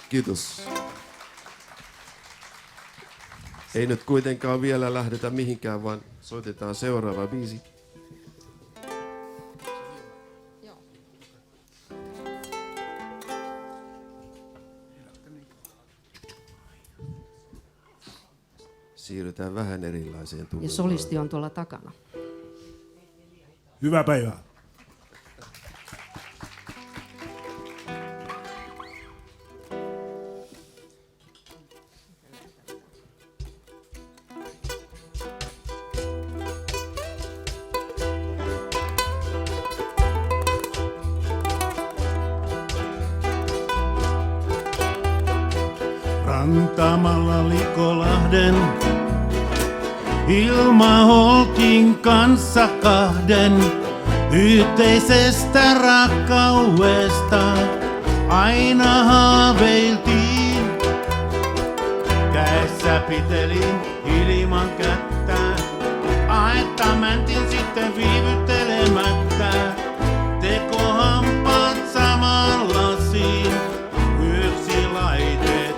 Kiitos. Ei nyt kuitenkaan vielä lähdetä mihinkään, vaan soitetaan seuraava biisi. Siirrytään vähän erilaiseen tunnelmaan. Ja solisti on tuolla takana. Hyvää päivää. Rantamalla Likolahden ilmaholkin kanssa kahden yhteisestä rakkaudesta aina haaveiltiin. Käessä pitelin ilman kättä, aetta mäntin sitten viivyttelemättä. Tekohampaat samaan lasiin yöksi laitettiin.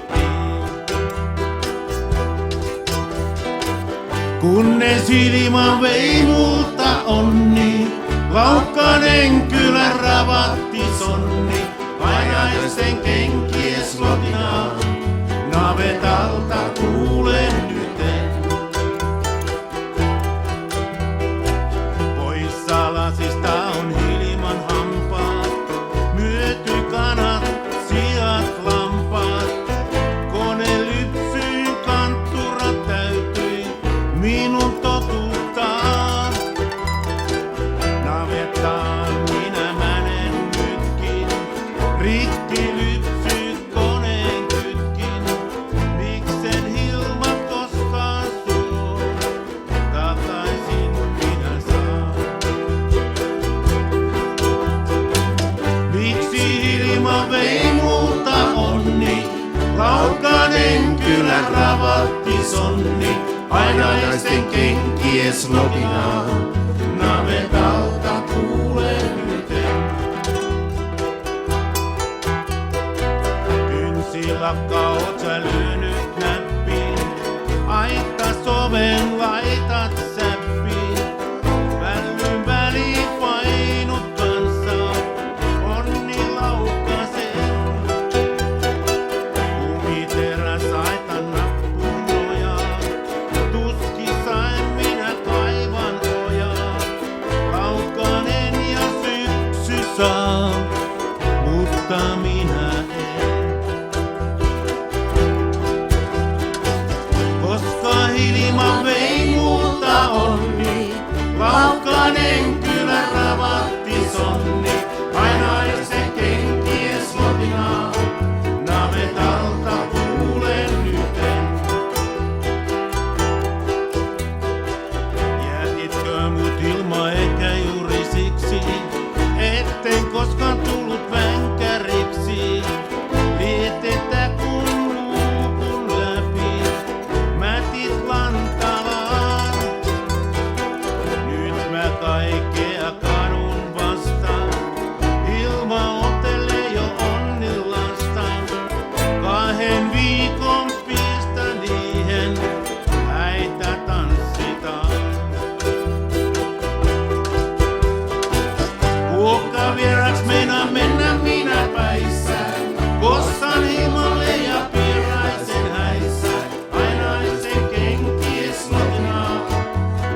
Kunnes ilma vei multa onni, Laukkanen kylän ravatti sonni, painajaisten kenkien slotinaa, navetalta kuulen nyten. Poissa lasista on Hilman hampaat, myöty kanat, siat, lampaat. Kone lypsyyn kantturat täytyi minun totuttaa. Navettaan minä mänen nytkin, rikki lypsyt koneen kytkin. Miksen Hilma koskaan suo, takaisin minä saan. Miksi Hilma vei multa onni, Laukkanen kylän ravatti sonni, painajaisten kenkien slotinaa, navetalta kuulen nyten. Kynsilakka oot sä lyönyt näppiin, aittas oven laitat säppiin. Vällyn väliin painut kanssa, onni Laukkasen. Kumiteräs aitan nappuun nojaa, tuskisain minä kaivan ojaa. Laukkanen ja syksy saa, mutta minä en. Koska Hilma vei multa onni, Laukkanen kylän ravatti sonni, painajaisten kenkien slotinaa, navetalta kuulen nyten. Jätitkö mut Hilma ehkä juuri siksi, etten koskaan tullut vänkäriksi? Lietettä kun luukun läpi, mätit lantalaan. Nyt mä kaikkea kadun vastaan, Hilma ottelee jo onnillasta. 2 viikon pistä niihin, häitä tanssitaan. Kuokkavieraks meinaa mennä minä päissään, kossan Hilmalle ja piiraisen häissään. Painajaisten kenkien slotinaa,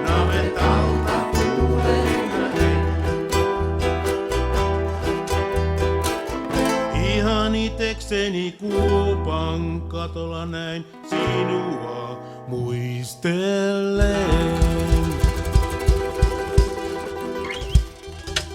navetalta kuulen näin. Ihan itekseni kuopan katolla näin sinua muistelen.